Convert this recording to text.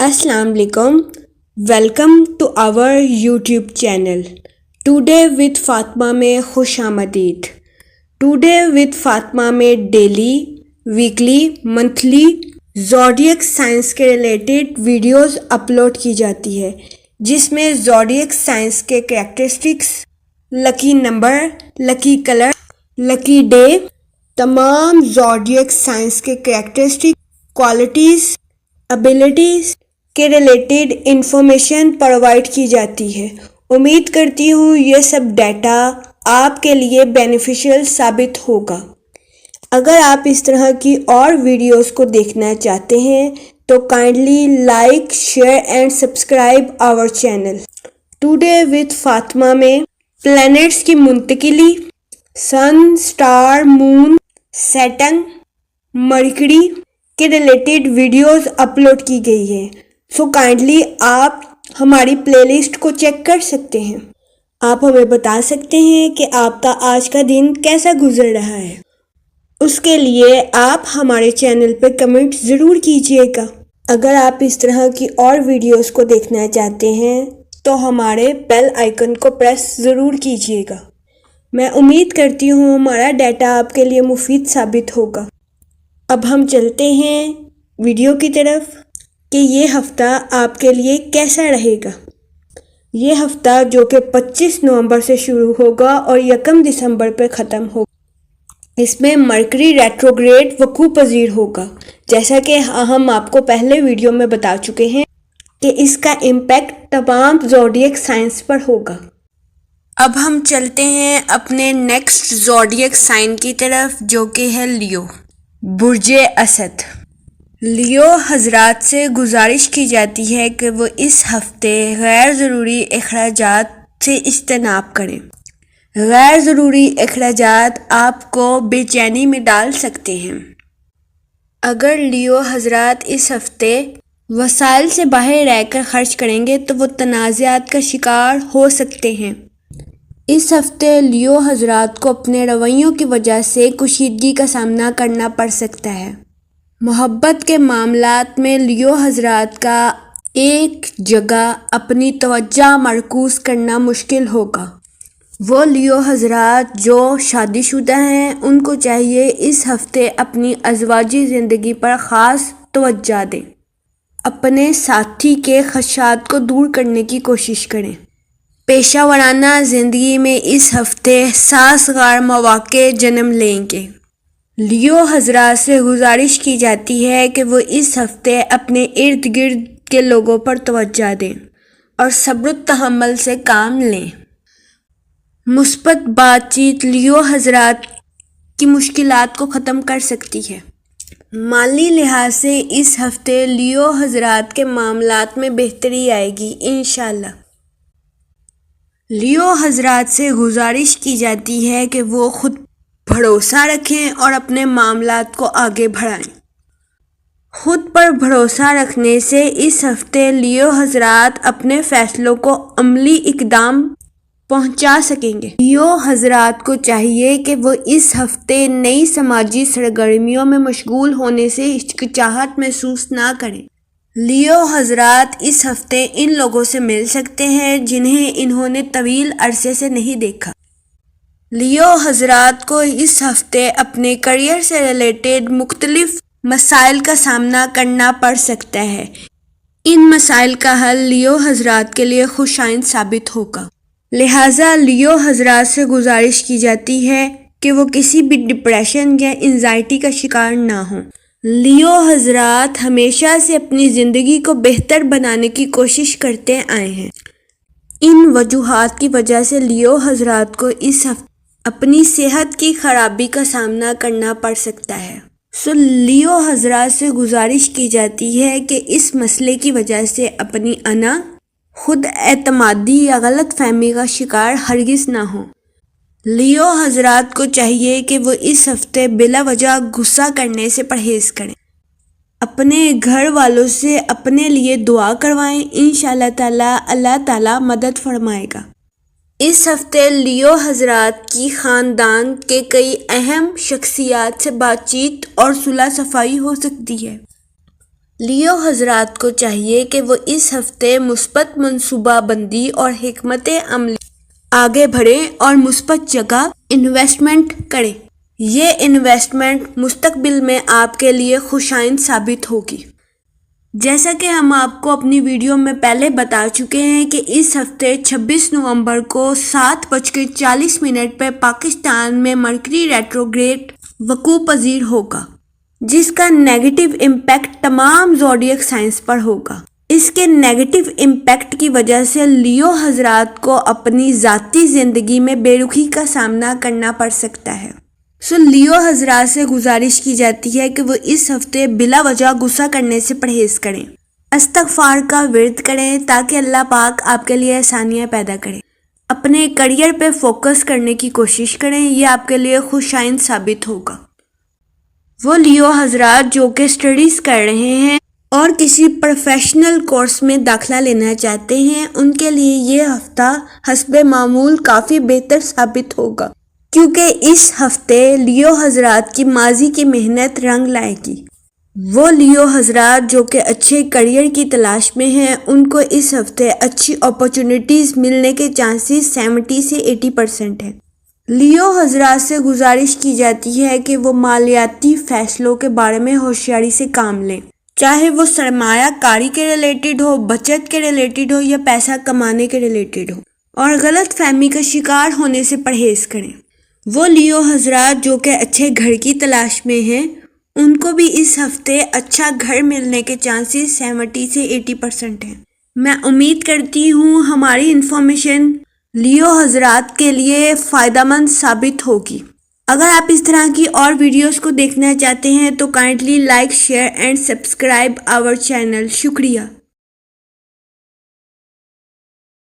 Assalamu alaikum. Welcome to our YouTube channel. Today with Fatima में खुश आमदीद. Today with फातिमा में daily, weekly, monthly zodiac science के related videos upload की जाती है, जिसमें ज़ोडिएक साइंस के characteristics, lucky number, lucky colour, lucky day, तमाम ज़ोडिएक साइंस के कैरेक्टरिस्टिक, क्वालिटीज़, एबिलिटीज़ के रिलेटेड इंफॉर्मेशन प्रोवाइड की जाती है. उम्मीद करती हूँ ये सब डाटा आपके लिए बेनिफिशियल साबित होगा. अगर आप इस तरह की और वीडियोस को देखना चाहते हैं तो kindly like, share and subscribe our channel. Today with Fatima में प्लैनेट्स की मुंतकिली, sun, star, moon, Saturn, Mercury के रिलेटेड वीडियोस अपलोड की गई है. सो काइंडली आप हमारी प्लेलिस्ट को चेक कर सकते हैं. आप हमें बता सकते हैं कि आपका आज का दिन कैसा गुजर रहा है. उसके लिए आप हमारे चैनल पर कमेंट ज़रूर कीजिएगा. अगर आप इस तरह की और वीडियोस को देखना चाहते हैं तो हमारे बेल आइकन को प्रेस ज़रूर कीजिएगा. मैं उम्मीद करती हूँ हमारा डाटा आपके लिए मुफीद साबित होगा. अब हम चलते हैं वीडियो की तरफ कि ये हफ़्ता आपके लिए कैसा रहेगा. ये हफ़्ता जो कि 25 नवंबर से शुरू होगा और 1 दिसंबर पर ख़त्म होगा, इसमें मरकरी रेट्रोग्रेड वकू पजीर होगा. जैसा कि हम आपको पहले वीडियो में बता चुके हैं कि इसका इम्पैक्ट तमाम ज़ोडिएक साइंस पर होगा. अब हम चलते हैं अपने नेक्स्ट ज़ोडिएक साइन की तरफ, जो कि है लियो, बुर्जे असद. लियो हजरात से गुजारिश की जाती है कि वो इस हफ्ते गैर ज़रूरी अखराजात से इज्तनाब करें. गैर ज़रूरी अखराजात आपको बेचैनी में डाल सकते हैं. अगर लियो हजरात इस हफ्ते वसाइल से बाहर रहकर खर्च करेंगे तो वो तनाज़ात का शिकार हो सकते हैं. इस हफ्ते लियो हजरात को अपने रवैयों की वजह से कुशीदगी का सामना करना पड़ सकता है. मोहब्बत के मामलात में लियो हजरात का एक जगह अपनी तवज्जो मरकूज़ करना मुश्किल होगा. वो लियो हजरात जो शादीशुदा हैं उनको चाहिए इस हफ्ते अपनी अज़वाजी ज़िंदगी पर ख़ास तवज्जो दें. अपने साथी के खदशात को दूर करने की कोशिश करें. पेशा वराना ज़िंदगी में इस हफ्ते साज़गार मौक़े जन्म लेंगे. लियो हजरात से गुजारिश की जाती है कि वो इस हफ्ते अपने इर्द गिर्द के लोगों पर तवज्जो दें और सब्र तहम्मुल से काम लें. मुस्बत बातचीत लियो हजरात की मुश्किलात को ख़त्म कर सकती है. माली लिहाज से इस हफ्ते लियो हजरात के मामलात में बेहतरी आएगी इंशाल्लाह. लियो हजरात से गुजारिश की जाती है कि वो खुद भरोसा रखें और अपने मामलात को आगे बढ़ाएं. खुद पर भरोसा रखने से इस हफ्ते लियो हजरात अपने फ़ैसलों को अमली इक़दाम पहुंचा सकेंगे. लियो हजरात को चाहिए कि वो इस हफ्ते नई समाजी सरगर्मियों में मशगूल होने से हिचकिचाहट महसूस ना करें. लियो हजरात इस हफ्ते इन लोगों से मिल सकते हैं जिन्हें इन्होंने तवील अरसे से नहीं देखा. लियो हजरात को इस हफ्ते अपने करियर से रिलेटेड मुख्तलिफ मसाइल का सामना करना पड़ सकता है. इन मसाइल का हल लियो हजरात के लिए खुशाइन साबित होगा. लिहाजा लियो हजरात से गुजारिश की जाती है कि वो किसी भी डिप्रेशन या एंजाइटी का शिकार ना हो. लियो हजरात हमेशा से अपनी ज़िंदगी को बेहतर बनाने की कोशिश करते आए हैं. इन वजूहात की वजह से लियो हजरात को इस हफ्ते अपनी सेहत की खराबी का सामना करना पड़ सकता है. सो लियो हजरात से गुजारिश की जाती है कि इस मसले की वजह से अपनी अना, खुद एतमादी या गलत फहमी का शिकार हरगिज़ ना हो. लियो हजरात को चाहिए कि वो इस हफ्ते बिला वजह गुस्सा करने से परहेज़ करें. अपने घर वालों से अपने लिए दुआ करवाएं. इंशाअल्लाह ताला अल्लाह ताला मदद फरमाएगा. इस हफ्ते लियो हजरात की ख़ानदान के कई अहम शख्सियात से बातचीत और सुलह सफ़ाई हो सकती है. لیو حضرات کو چاہیے کہ وہ اس ہفتے مثبت منصوبہ بندی اور حکمت عملی آگے بڑھیں اور مثبت جگہ انویسٹمنٹ کریں۔ یہ انویسٹمنٹ مستقبل میں آپ کے لیے خوشائند ثابت ہوگی۔ جیسا کہ ہم آپ کو اپنی ویڈیو میں پہلے بتا چکے ہیں کہ اس ہفتے 26 نومبر کو 7:40 پہ پاکستان میں مرکری ریٹروگریڈ وقوع پذیر ہوگا، جس کا نیگیٹو امپیکٹ تمام زوڈیک سائنس پر ہوگا۔ اس کے نیگیٹو امپیکٹ کی وجہ سے لیو حضرات کو اپنی ذاتی زندگی میں بے رخی کا سامنا کرنا پڑ سکتا ہے۔ لیو حضرات سے گزارش کی جاتی ہے کہ وہ اس ہفتے بلا وجہ غصہ کرنے سے پرہیز کریں، استغفار کا ورد کریں تاکہ اللہ پاک آپ کے لیے آسانیاں پیدا کریں۔ اپنے کریئر پہ فوکس کرنے کی کوشش کریں، یہ آپ کے لیے خوشائند ثابت ہوگا۔ وہ لیو حضرات جو کہ اسٹڈیز کر رہے ہیں اور کسی پروفیشنل کورس میں داخلہ لینا چاہتے ہیں، ان کے لیے یہ ہفتہ حسب معمول کافی بہتر ثابت ہوگا، کیونکہ اس ہفتے لیو حضرات کی ماضی کی محنت رنگ لائے گی۔ وہ لیو حضرات جو کہ اچھے کریئر کی تلاش میں ہیں، ان کو اس ہفتے اچھی اپرچونٹیز ملنے کے چانسز 70 سے 80% ہیں۔ لیو حضرات سے گزارش کی جاتی ہے کہ وہ مالیاتی فیصلوں کے بارے میں ہوشیاری سے کام لیں، چاہے وہ سرمایہ کاری کے ریلیٹڈ ہو، بچت کے ریلیٹڈ ہو یا پیسہ کمانے کے ریلیٹڈ ہو، اور غلط فہمی کا شکار ہونے سے پرہیز کریں۔ وہ لیو حضرات جو کہ اچھے گھر کی تلاش میں ہیں، ان کو بھی اس ہفتے اچھا گھر ملنے کے چانسز 70 سے 80% ہیں۔ میں امید کرتی ہوں ہماری انفارمیشن لیو حضرات کے لیے فائدہ مند ثابت ہوگی۔ اگر آپ اس طرح کی اور ویڈیوز کو دیکھنا چاہتے ہیں تو kindly like, share and subscribe our channel. شکریہ۔